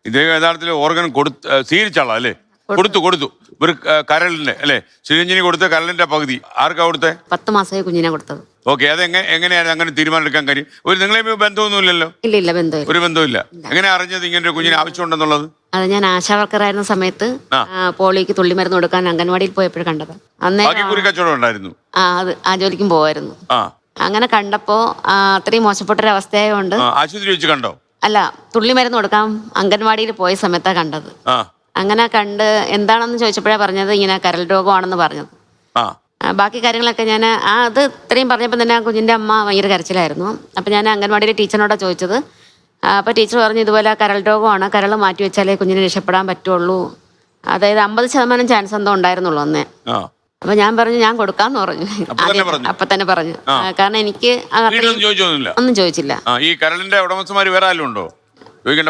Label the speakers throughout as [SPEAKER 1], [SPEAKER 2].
[SPEAKER 1] ഇദ്ദേഹം യഥാർത്ഥത്തിൽ ഓർഗൻ സ്വീകരിച്ചാളാ അല്ലേ? കൊടുത്തു ഒരു കരളിന്റെ അല്ലേ? ചിരഞ്ജനി കൊടുത്ത കരളിന്റെ പകുതി ആർക്കാ കൊടുത്തേ?
[SPEAKER 2] 10 മാസമായി കുഞ്ഞിനെ കൊടുത്തത്.
[SPEAKER 1] ഓക്കെ, അത് എങ്ങനെയാണ് അങ്ങനെ തീരുമാനം എടുക്കാൻ കാര്യം? നിങ്ങളെ ബന്ധമൊന്നുമില്ലല്ലോ?
[SPEAKER 2] ഇല്ല, ബന്ധമില്ല.
[SPEAKER 1] ഒരു ബന്ധമില്ല. എങ്ങനെ അറിഞ്ഞത് ഇങ്ങനെ ഒരു കുഞ്ഞിന് ആവശ്യമുണ്ടെന്നുള്ളത്?
[SPEAKER 2] അത് ഞാൻ ആശാ വർക്കറായിരുന്ന സമയത്ത് പോളിക്ക് തുള്ളിമരുന്ന് കൊടുക്കാൻ അംഗൻവാടിയിൽ പോയപ്പോഴും കണ്ടത്.
[SPEAKER 1] കുറി കച്ചവടം ഉണ്ടായിരുന്നു.
[SPEAKER 2] ആ ജോലിക്കും പോവായിരുന്നു. അങ്ങനെ കണ്ടപ്പോ അത്രയും മോശപ്പെട്ടൊരവസ്ഥയായോണ്ട്
[SPEAKER 1] ആശുപത്രി വെച്ച് കണ്ടോ?
[SPEAKER 2] അല്ല, തുള്ളിമരുന്ന് കൊടുക്കാൻ അംഗൻവാടിയിൽ പോയ സമയത്താ കണ്ടത്. അങ്ങനെ കണ്ട് എന്താണെന്ന് ചോദിച്ചപ്പോഴാ പറഞ്ഞത് ഇങ്ങനെ കരൾ രോഗമാണെന്ന് പറഞ്ഞത്. ബാക്കി കാര്യങ്ങളൊക്കെ ഞാൻ അത് ഇത്രയും പറഞ്ഞപ്പോൾ തന്നെ ആ കുഞ്ഞിൻ്റെ അമ്മ ഭയങ്കര കരച്ചിലായിരുന്നു. അപ്പം ഞാൻ അംഗൻവാടിയിലെ ടീച്ചറിനോടാണ് ചോദിച്ചത്. അപ്പോൾ ടീച്ചർ പറഞ്ഞു ഇതുപോലെ കരൾ രോഗമാണ്, കരൾ മാറ്റി വെച്ചാലേ കുഞ്ഞിനെ രക്ഷപ്പെടാൻ പറ്റുള്ളൂ. അതായത് 50% ചാൻസ് എന്തോ ഉണ്ടായിരുന്നുള്ളൂ അന്നേ. അപ്പൊ ഞാൻ പറഞ്ഞു ഞാൻ കൊടുക്കാന്ന് പറഞ്ഞു. അപ്പൊ തന്നെ പറഞ്ഞു. കാരണം എനിക്ക് ഒന്നും ചോദിച്ചില്ല.
[SPEAKER 1] ഈ കരളിന്റെ ഉടമസ്ഥന്മാര് വേറെ ആരും ഉണ്ടോ?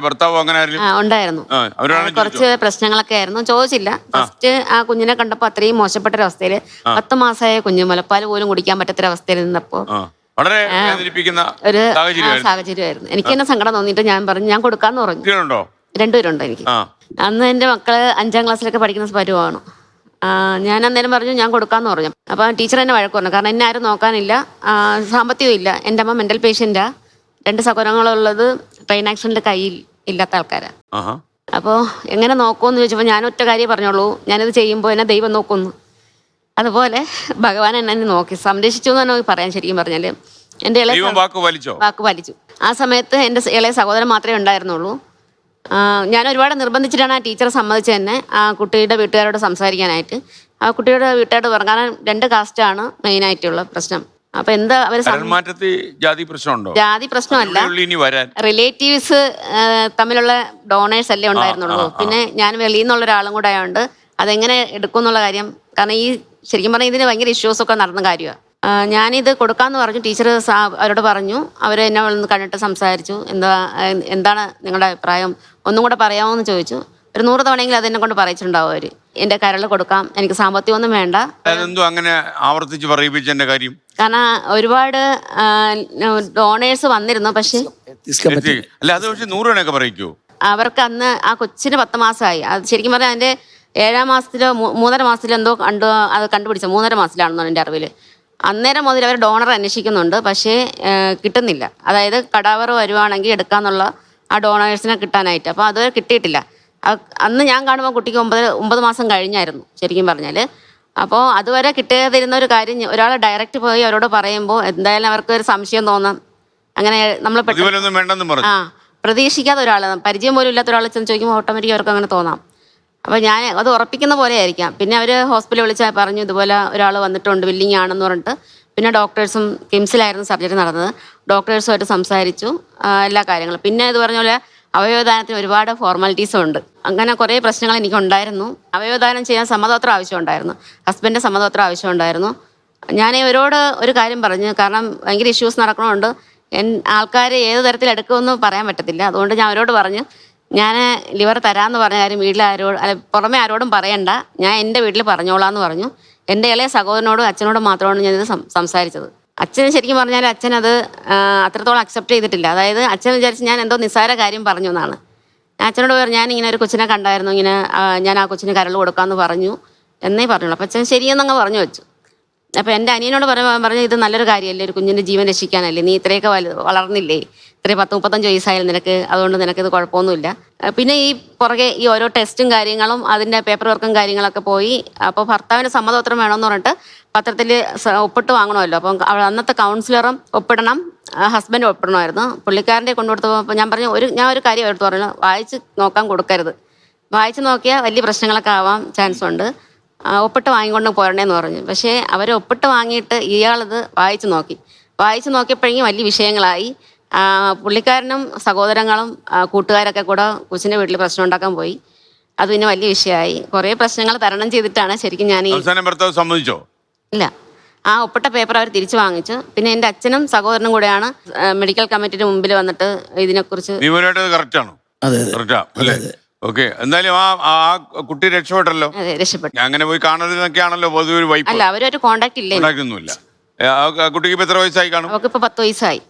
[SPEAKER 1] ഭർത്താവോ അങ്ങനെ
[SPEAKER 2] ഉണ്ടായിരുന്നു. കുറച്ച് പ്രശ്നങ്ങളൊക്കെ ആയിരുന്നു. ചോദിച്ചില്ല. ഫസ്റ്റ് ആ കുഞ്ഞിനെ കണ്ടപ്പോ അത്രയും മോശപ്പെട്ടൊരവസ്ഥയില് 10 മാസമായ കുഞ്ഞു മുലപ്പാൽ പോലും കുടിക്കാൻ പറ്റാത്തൊരവസ്ഥയിൽ നിന്നപ്പോ
[SPEAKER 1] ഒരു
[SPEAKER 2] സാഹചര്യമായിരുന്നു. എനിക്ക് തന്നെ സങ്കടം തോന്നിയിട്ട് ഞാൻ പറഞ്ഞു ഞാൻ കൊടുക്കാന്ന് പറഞ്ഞു. 2 പേരുണ്ടോ എനിക്ക്? അന്ന് എന്റെ മക്കള് 5ാം ക്ലാസ്സിലൊക്കെ പഠിക്കുന്ന പരുവാണ്. ഞാൻ അന്നേരം പറഞ്ഞു ഞാൻ കൊടുക്കാന്ന് പറഞ്ഞു. അപ്പൊ ടീച്ചർ എന്നെ വഴക്ക് പറഞ്ഞു. കാരണം എന്നെ ആരും നോക്കാനില്ല, സാമ്പത്തികവും ഇല്ല. എൻ്റെ അമ്മ മെന്റൽ പേഷ്യന്റാ. 2 സഹോദരങ്ങളുള്ളത് ട്രെയിൻ ആക്സിഡന്റ് കയ്യിൽ ഇല്ലാത്ത ആൾക്കാരാ. അപ്പോൾ എങ്ങനെ നോക്കുമെന്ന് ചോദിച്ചപ്പോൾ ഞാൻ ഒറ്റ കാര്യം പറഞ്ഞോളൂ, ഞാനിത് ചെയ്യുമ്പോൾ എന്നെ ദൈവം നോക്കുന്നു. അതുപോലെ ഭഗവാൻ എന്നെ നോക്കി സംരക്ഷിച്ചു എന്ന് തന്നെ പറയാൻ. ശരിക്കും പറഞ്ഞാല് എൻ്റെ ഇളയ വാക്ക് വലിച്ചു. ആ സമയത്ത് എൻ്റെ ഇളയ സഹോദരൻ മാത്രമേ ഉണ്ടായിരുന്നുള്ളൂ. ഞാൻ ഒരുപാട് നിർബന്ധിച്ചിട്ടാണ് ആ ടീച്ചറെ സമ്മതിച്ച് തന്നെ ആ കുട്ടിയുടെ വീട്ടുകാരോട് സംസാരിക്കാനായിട്ട്. ആ കുട്ടിയുടെ വീട്ടുകാരോട് പറഞ്ഞു. കാരണം 2 കാസ്റ്റാണ് മെയിനായിട്ടുള്ള പ്രശ്നം. അപ്പൊ എന്താ അവര് ജാതി പ്രശ്നമല്ല, റിലേറ്റീവ്സ് തമ്മിലുള്ള ഡോണേഴ്സ് അല്ലേ ഉണ്ടായിരുന്നുള്ളൂ. പിന്നെ ഞാൻ വെളിയിൽ നിന്നുള്ള ഒരാളും കൂടെ ആയതുകൊണ്ട് അതെങ്ങനെ എടുക്കും എന്നുള്ള കാര്യം. കാരണം ഈ ശരിക്കും പറഞ്ഞാൽ ഇതിന് ഭയങ്കര ഇഷ്യൂസ് ഒക്കെ നടന്ന കാര്യമാണ്. ഞാനിത് കൊടുക്കാമെന്ന് പറഞ്ഞു. ടീച്ചർ അവരോട് പറഞ്ഞു. അവർ എന്നെ വന്ന് കണ്ടിട്ട് സംസാരിച്ചു. എന്താണ് നിങ്ങളുടെ അഭിപ്രായം, ഒന്നും കൂടെ പറയാമോ എന്ന് ചോദിച്ചു. ഒരു 100 തവണയെങ്കിലും അതെന്നെ കൊണ്ട് പറയിച്ചിട്ടുണ്ടാവും അവര്. എന്റെ കരൾ കൊടുക്കാം, എനിക്ക് സാമ്പത്തികമൊന്നും വേണ്ട.
[SPEAKER 1] അങ്ങനെ ആവർത്തിച്ച് പറയിപ്പിച്ചതിന്റെ കാര്യം
[SPEAKER 2] കാരണം ഒരുപാട് ഡോണേഴ്സ് വന്നിരുന്നു. പക്ഷെ അവർക്ക് അന്ന് ആ കൊച്ചിന് 10 മാസമായി. അത് ശരിക്കും പറഞ്ഞാൽ അതിന്റെ 7ാം മാസത്തിലോ 3.5 മാസത്തിലോ എന്തോ അത് കണ്ടുപിടിച്ച 3.5 മാസത്തിലാണെന്നോ എൻ്റെ അറിവിൽ. അന്നേരം മുതൽ അവർ ഡോണർ അന്വേഷിക്കുന്നുണ്ട്. പക്ഷേ കിട്ടുന്നില്ല. അതായത് കടാവർ വരുവാണെങ്കിൽ എടുക്കാന്നുള്ള ആ ഡോണേഴ്സിനെ കിട്ടാനായിട്ട്. അപ്പോൾ അതുവരെ കിട്ടിയിട്ടില്ല. അന്ന് ഞാൻ കാണുമ്പോൾ കുട്ടിക്ക് 9 മാസം കഴിഞ്ഞായിരുന്നു ശരിക്കും പറഞ്ഞാൽ. അപ്പോൾ അതുവരെ കിട്ടാതിരുന്ന ഒരു കാര്യം ഒരാൾ ഡയറക്റ്റ് പോയി അവരോട് പറയുമ്പോൾ എന്തായാലും അവർക്ക് ഒരു സംശയം തോന്നാം. അങ്ങനെ നമ്മൾ പ്രതീക്ഷിക്കാത്ത ഒരാൾ, പരിചയം പോലും ഇല്ലാത്ത ഒരാൾ ചെന്ന് ചോദിക്കുമ്പോൾ ഓട്ടോമാറ്റിക് അവർക്ക് അങ്ങനെ തോന്നാം. അപ്പോൾ ഞാൻ അത് ഉറപ്പിക്കുന്ന പോലെ ആയിരിക്കാം. പിന്നെ അവർ ഹോസ്പിറ്റലിൽ വിളിച്ചാൽ പറഞ്ഞു ഇതുപോലെ ഒരാൾ വന്നിട്ടുണ്ട്, വില്ലിങ് ആണെന്ന് പറഞ്ഞിട്ട്. പിന്നെ ഡോക്ടേഴ്സും കിംസിലായിരുന്നു സർജറി നടന്നത്. ഡോക്ടേഴ്സുമായിട്ട് സംസാരിച്ചു എല്ലാ കാര്യങ്ങളും. പിന്നെ ഇത് പറഞ്ഞ പോലെ അവയവദാനത്തിന് ഒരുപാട് ഫോർമാലിറ്റീസും ഉണ്ട്. അങ്ങനെ കുറേ പ്രശ്നങ്ങൾ എനിക്കുണ്ടായിരുന്നു. അവയവദാനം ചെയ്യാൻ സമ്മതപത്രം ആവശ്യമുണ്ടായിരുന്നു, ഹസ്ബൻഡിൻ്റെ സമ്മതപത്രം ആവശ്യമുണ്ടായിരുന്നു. ഞാൻ ഇവരോട് ഒരു കാര്യം പറഞ്ഞു. കാരണം ഭയങ്കര ഇഷ്യൂസ് നടക്കണമുണ്ട്. ആൾക്കാർ ഏത് തരത്തിൽ എടുക്കുമെന്ന് പറയാൻ പറ്റത്തില്ല. അതുകൊണ്ട് ഞാൻ അവരോട് പറഞ്ഞു ഞാൻ ലിവർ തരാമെന്ന് പറഞ്ഞ കാര്യം പുറമെ ആരോടും പറയണ്ട, ഞാൻ എൻ്റെ വീട്ടിൽ പറഞ്ഞോളാന്ന് പറഞ്ഞു. എൻ്റെ ഇളയ സഹോദരനോടും അച്ഛനോടും മാത്രമാണ് ഞാനിത് സംസാരിച്ചത്. അച്ഛന് ശരിക്കും പറഞ്ഞാൽ അച്ഛനത് അത്രത്തോളം അക്സെപ്റ്റ് ചെയ്തിട്ടില്ല. അതായത് അച്ഛൻ വിചാരിച്ച് ഞാൻ എന്തോ നിസ്സാര കാര്യം പറഞ്ഞു എന്നാണ്. അച്ഛനോട് പറഞ്ഞു ഞാൻ ഇങ്ങനെ ഒരു കൊച്ചിനെ കണ്ടായിരുന്നു, ഇങ്ങനെ ഞാൻ ആ കൊച്ചിന് കരൾ കൊടുക്കാമെന്ന് പറഞ്ഞു എന്നേ പറഞ്ഞുള്ളൂ. അപ്പം അച്ഛൻ ശരിയെന്നങ്ങ് പറഞ്ഞു വെച്ചു. അപ്പോൾ എൻ്റെ അനിയനോട് പറഞ്ഞു ഇത് നല്ലൊരു കാര്യമല്ലേ, ഒരു കുഞ്ഞിൻ്റെ ജീവൻ രക്ഷിക്കാനല്ലേ, നീ ഇത്രയൊക്കെ വളർന്നില്ലേ, ഇത്രയും 30-35 വയസ്സായാലും നിനക്ക്, അതുകൊണ്ട് നിനക്കിത് കുഴപ്പമൊന്നുമില്ല. പിന്നെ ഈ പുറകെ ഈ ഓരോ ടെസ്റ്റും കാര്യങ്ങളും അതിൻ്റെ പേപ്പർ വർക്കും കാര്യങ്ങളൊക്കെ പോയി. അപ്പോൾ ഭർത്താവിൻ്റെ സമ്മതപത്രം വേണമെന്ന് പറഞ്ഞിട്ട് പത്രത്തിൽ ഒപ്പിട്ട് വാങ്ങണമല്ലോ. അപ്പം അന്നത്തെ കൗൺസിലറും ഒപ്പിടണം, ഹസ്ബൻഡ് ഒപ്പിടണമായിരുന്നു. പുള്ളിക്കാരൻ്റെ കൊണ്ടുകൊടുത്തപ്പോൾ ഞാൻ പറഞ്ഞു ഞാൻ ഒരു കാര്യം അവർക്ക് പറഞ്ഞു, വായിച്ച് നോക്കാൻ കൊടുക്കരുത്, വായിച്ച് നോക്കിയാൽ വലിയ പ്രശ്നങ്ങളൊക്കെ ആവാൻ ചാൻസ് ഉണ്ട്, ഒപ്പിട്ട് വാങ്ങിക്കൊണ്ട് പോരണേന്ന് പറഞ്ഞു. പക്ഷേ അവർ ഒപ്പിട്ട് വാങ്ങിയിട്ട് ഇയാളിത് വായിച്ച് നോക്കിയപ്പോഴേക്കും വലിയ വിഷയങ്ങളായി. പുള്ളിക്കാരനും സഹോദരങ്ങളും കൂട്ടുകാരൊക്കെ കൂടെ കൊച്ചിൻ്റെ വീട്ടിൽ പ്രശ്നം ഉണ്ടാക്കാൻ പോയി. അത് പിന്നെ വലിയ വിഷയമായി. കുറേ പ്രശ്നങ്ങൾ തരണം ചെയ്തിട്ടാണ് ശരിക്കും ഞാൻ
[SPEAKER 1] സമ്മതിച്ചോ?
[SPEAKER 2] ഇല്ല, ആ ഒപ്പിട്ട പേപ്പർ അവർ തിരിച്ചു വാങ്ങിച്ചു. പിന്നെ എൻ്റെ അച്ഛനും സഹോദരനും കൂടെയാണ് മെഡിക്കൽ കമ്മിറ്റിയുടെ മുമ്പിൽ വന്നിട്ട് ഇതിനെക്കുറിച്ച്
[SPEAKER 1] എന്തായാലും ആ കുട്ടി രക്ഷപ്പെട്ടല്ലോ.
[SPEAKER 2] രക്ഷപ്പെട്ടു.
[SPEAKER 1] അങ്ങനെ പോയി കാണരുതെന്നൊക്കെയാണല്ലോ പൊതുവെ.
[SPEAKER 2] അല്ല, അവരൊരു കോണ്ടാക്ട് ഇല്ല.
[SPEAKER 1] കുട്ടിക്ക് എത്ര വയസ്സായി കാണും?
[SPEAKER 2] അവർക്ക് 10 വയസ്സായി.